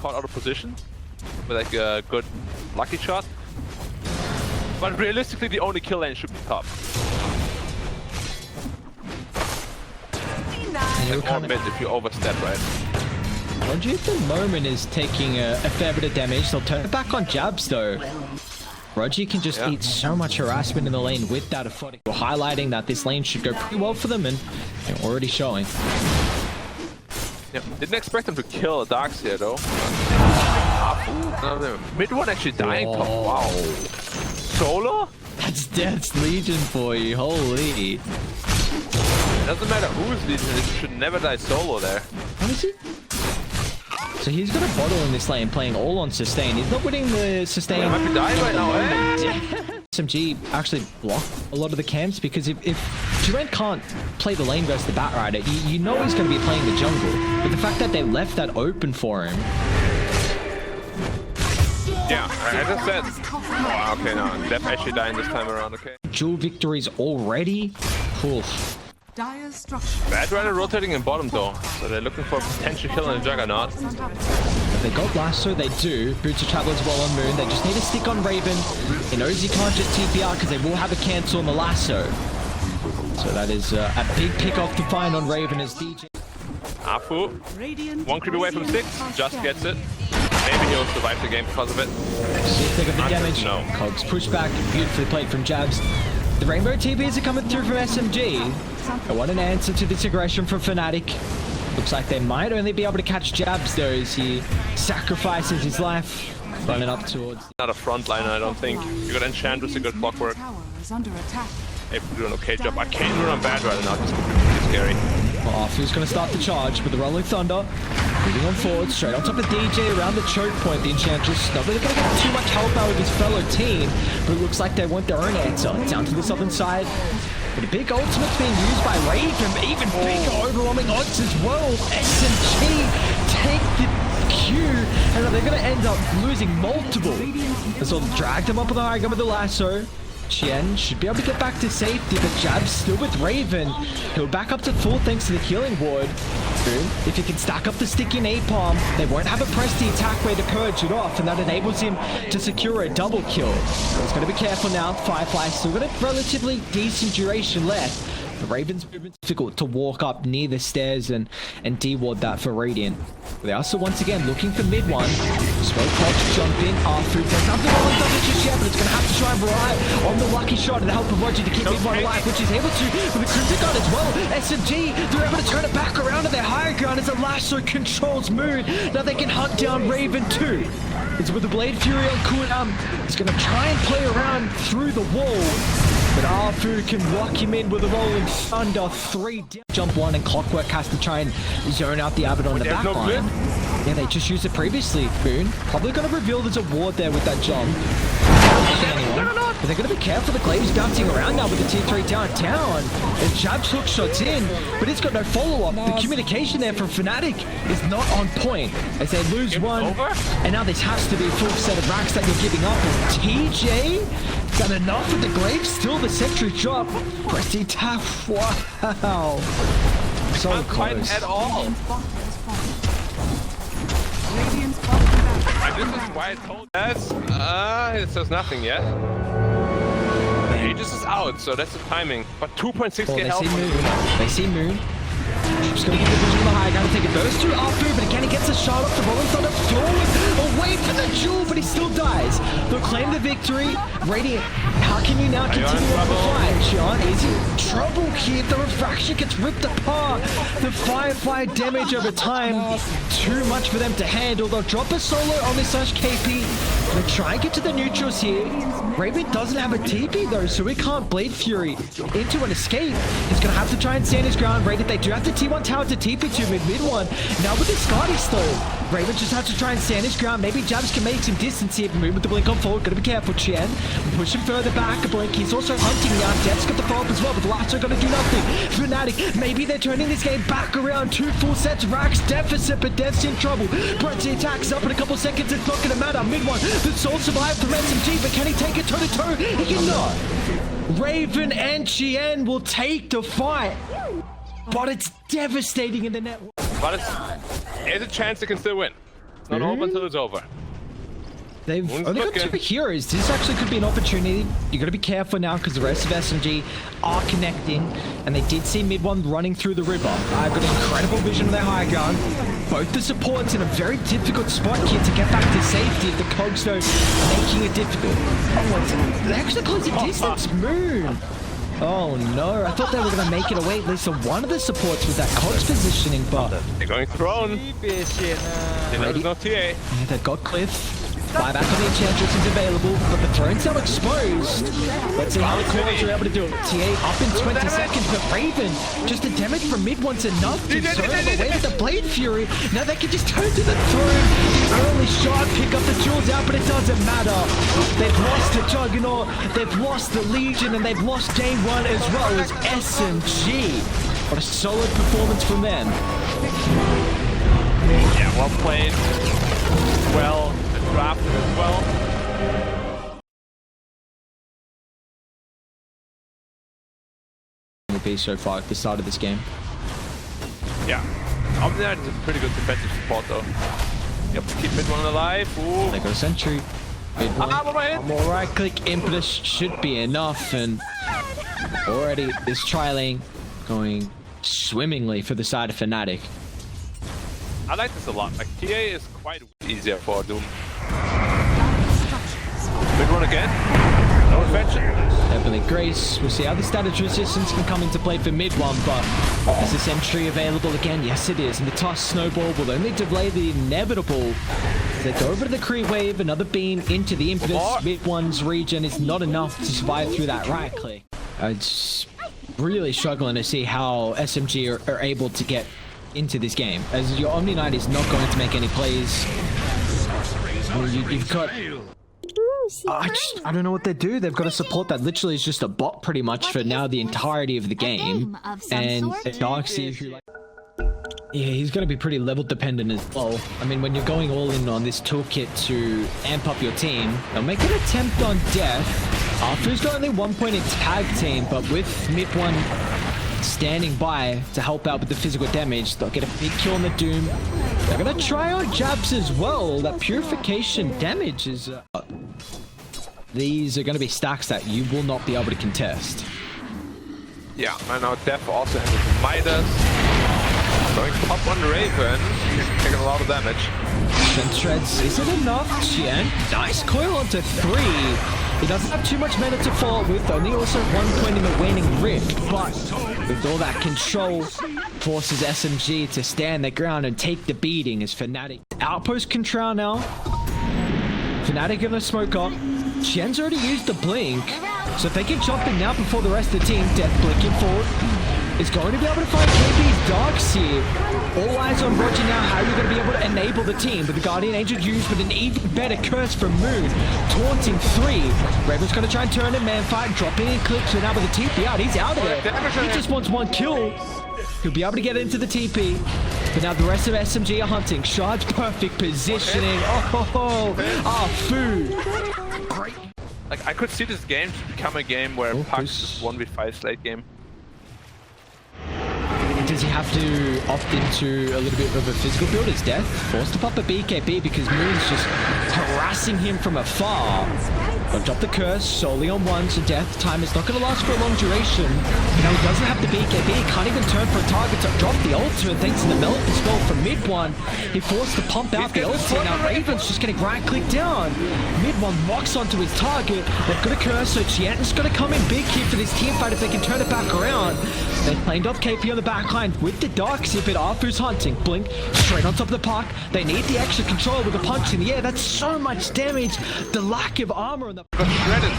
caught out of position with like a good lucky shot. But realistically, the only kill lane should be top. Or mid if you overstep, right? Roger at the moment is taking a fair bit of damage. They'll turn it back on jabs though. Roger can just eat so much harassment in the lane with that FNATIC. We're highlighting that this lane should go pretty well for them and already showing. Yep. Didn't expect them to kill a Darks here though. MidOne actually dying top. Wow. Solo? That's Death's Legion for you. Holy. It doesn't matter who's Legion, it should never die solo there. How is he? So he's got a bottle in this lane playing all on sustain. He's not winning the sustain. He might be dying right now, eh? SMG actually block a lot of the camps because if Zheng can't play the lane versus the Batrider, you know he's going to be playing the jungle. But the fact that they left that open for him. Yeah, I just said. Oh, okay, no, Def actually dying this time around, okay. Dual victories already. Oof. Batrider rotating in bottom though, so they're looking for a potential kill on the Juggernaut. If they got Lasso, they do. Boots of Travel as well on Moon. They just need to stick on Raven. He knows he can't just TP out because they will have a cancel on the Lasso. So that is a big pick off to find on Raven as DJ. Afu, one creep away from 6, just gets it. Maybe he'll survive the game because of it. Think of the damage. No. Cogs push back, beautifully played from Jabs. The Rainbow TPs are coming through from SMG. I want an answer to this aggression from FNATIC. Looks like they might only be able to catch Jabs though as he sacrifices his life. Running up towards... Not a frontliner, I don't think. You got Enchantress, a good clockwork. Able to do an okay job. I can't run on Batrider now, this is pretty scary. Off, who's going to start the charge with the Rolling Thunder. Moving on forward, straight on top of DJ around the choke point. The Enchantress not really going to get too much help out with his fellow team, but it looks like they want their own answer. Down to the southern side. But a big ultimate's being used by Raven, even bigger overwhelming odds as well. SMG take the Q, and they're going to end up losing multiple. They sort of dragged them up on the high gun with the Lasso. Chen should be able to get back to safety, but Jab's still with Raven. He'll back up to full thanks to the healing ward. If he can stack up the sticky napalm, they won't have a press the attack way to purge it off, and that enables him to secure a double kill. He's going to be careful now. Firefly still got a relatively decent duration left. The Raven's movement's difficult to walk up near the stairs and de-ward that for Radiant. They are also once again looking for MidOne. Smoke Cogs jump in. Arthur does not have the just yet, but it's going to have to try and rely on the lucky shot and the help of Roger to keep MidOne alive, which is able to with the Crimson Guard as well. SMG, they're able to turn it back around to their higher ground as the Lasso controls Moon. Now they can hunt down Raven too. It's with the Blade Fury on cooldown. He's going to try and play around through the wall. But Arfu can lock him in with a Rolling Thunder. 3 jump 1 and Clockwork has to try and zone out the Abbott on the back line. Yeah, they just used it previously. Boone probably going to reveal there's a ward there with that jump. But they're going to be careful. The Glaive's bouncing around now with the tier 3 downtown. And Jab's hook shots in, but it's got no follow-up. The communication there from FNATIC is not on point as they lose one. And now this has to be a full set of racks that you're giving up. Is TJ done enough with the Glaive? Still the sentry drop. Pressy tap. Wow. So close. At all. This is why I told us. It says nothing yet. Aegis is out, so that's the timing. But 2.6k health. They see Moon. Just gonna get the vision on the high ground and take it. Those two are through, but again he gets a shot off the Rolling Thunder forward, away from the jewel, but he still dies. They'll claim the victory. Radiant, how can you now continue on the fight? Sean is in trouble here. The refraction gets ripped apart. The Firefly damage over time, too much for them to handle. They'll drop a solo on this Slash KP. They'll try and get to the neutrals here. Raven doesn't have a TP though, so he can't Blade Fury into an escape. He's gonna have to try and stand his ground. Radiant, they do have the T1 tower to TP to MidOne. Now with the Scotty stole, Raven just has to try and stand his ground. Maybe Jabs can make some distance here. Move with the blink on forward. Gotta be careful, Chen. Push him further back. A blink. He's also hunting now. Death's got the follow-up as well, but Lasso gonna do nothing. FNATIC, maybe they're turning this game back around. 2 full sets. Rax deficit, but Death's in trouble. Pressy attacks up in a couple seconds. It's not gonna matter. MidOne, the soul survived from SMG, but can he take it toe-to-toe? He cannot. Raven and Chen will take the fight. But it's devastating in the network. But there's a chance they can still win. It's not over until it's over. They've only got 2 heroes. This actually could be an opportunity. You got to be careful now because the rest of SMG are connecting, and they did see MidOne running through the river. I've got incredible vision of their high ground. Both the supports in a very difficult spot here to get back to safety. The cogs though making it difficult. Oh, they actually close the distance. Moon. Oh no, I thought they were going to make it away. At least one of the supports with that cogs positioning, but they're going throne. There's no TA. Yeah, they've got Cliff. Buyback on the Enchantress is available, but the throne's now exposed. Let's see how the Cores are able to do it. TA up in 20 seconds, but Raven, just the damage from MidOne's enough to serve away with the Blade Fury. Now they can just turn to the throne. The early shot, pick up the jewels out, but it doesn't matter. They've lost the Juggernaut, they've lost the Legion, and they've lost Game 1 as well as SMG. What a solid performance from them. Yeah, well played. Well. Drafted as well. Be so far at the start of this game. Yeah, Omniarch is a pretty good defensive support though. You have to keep MidOne alive. Ooh. They got a sentry. One more right click impetus should be enough, and already this tri-lane going swimmingly for the side of FNATIC. I like this a lot. Like TA is quite easier for Doom. MidOne again. No invention. Heavenly Grace. We'll see how the status resistance can come into play for MidOne, but is the sentry available again? Yes, it is. And the toss snowball will only delay the inevitable. They go over to the creep wave, another beam into the impetus. MidOne's regen is not enough to survive through that right click. It's really struggling to see how SMG are able to get into this game, as your Omni Knight is not going to make any plays. You've got... I don't know what they do. They've got a support that literally is just a bot pretty much for now the entirety of the game. And Darkseer, who like... Yeah, he's going to be pretty level dependent as well. I mean, when you're going all in on this toolkit to amp up your team, they'll make an attempt on death. Arthur's got only 1 point in tag team, but with MidOne standing by to help out with the physical damage, they'll get a big kill on the Doom. They're going to try on jabs as well. That purification damage is... These are going to be stacks that you will not be able to contest. Yeah, and now Def also has his Midas. Going top on Raven. Taking a lot of damage. Shreds, is it enough? Chen, nice coil onto 3. He doesn't have too much mana to follow up with, only also 1 point in the waning rift, but with all that control, forces SMG to stand their ground and take the beating as FNATIC. Outpost control now. FNATIC gonna smoke up. Chen's already used the blink, so if they can jump in now before the rest of the team, Death blinking forward, is going to be able to find KB's Darkseer. All eyes on Roger now, how are you going to be able to enable the team? With the Guardian Angel used with an even better curse from Moon. Taunting 3. Raven's going to try and turn a man fight, dropping in clicks, and now with the TP out, he's out of there. He just wants 1 kill. He'll be able to get into the TP. But now the rest of SMG are hunting. Shard's perfect positioning. Food. Great. Like, I could see this game to become a game where Pax is 1v5 late game. Does he have to opt into a little bit of a physical build? Is Death forced to pop a BKB because Moon's just harassing him from afar? But drop the curse solely on 1, so Death time is not going to last for a long duration. You know, he doesn't have the BKB, he can't even turn for a target to drop the ultimate thanks to the melt spell from MidOne. He forced to pump out the ultimate. Now Raven's just getting right click down. MidOne locks onto his target. They've got a curse, so Chianta's going to come in big here for this team fight if they can turn it back around. They planed off KP on the backline with the Darkseer, but Arthur's hunting. Blink straight on top of the park. They need the extra control with a punch in the air. That's so much damage. The lack of armor on the... Got shredded.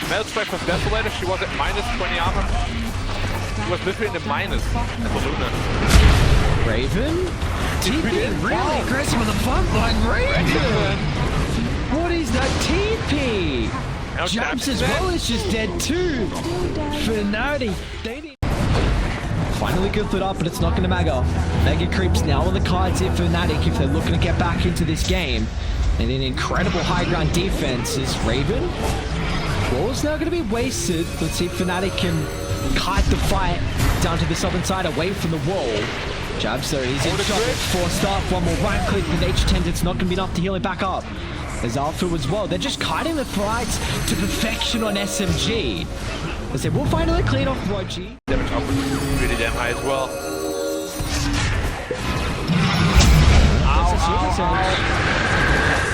Maelstrom was Desolator. She was at minus 20 armor. She was literally in the minus at the Luna. Raven? TP really aggressive on the front line. Raven! What is that TP? Jabs as well is just dead too. FNATIC. Finally good lit up, but it's not going to matter. Mega Creep's now on the cards here for FNATIC if they're looking to get back into this game. And an incredible high ground defense is Raven. Wall's now going to be wasted. Let's see if FNATIC can kite the fight down to the southern side away from the wall. Jabs though, he's in trouble. Forced up, one more right click with H10, it's not going to be enough to heal him back up. There's Alpha as well. They're just kiting the fights to perfection on SMG. As they will finally clean off Roji. Damage up was really damn high as well.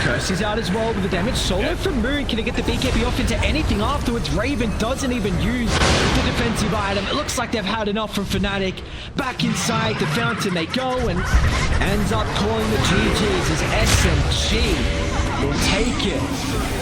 Curse out as well with the damage. Solo from Moon. Can he get the BKB off into anything afterwards? Raven doesn't even use the defensive item. It looks like they've had enough from FNATIC. Back inside the fountain they go and ends up calling the GGs as SMG will take it.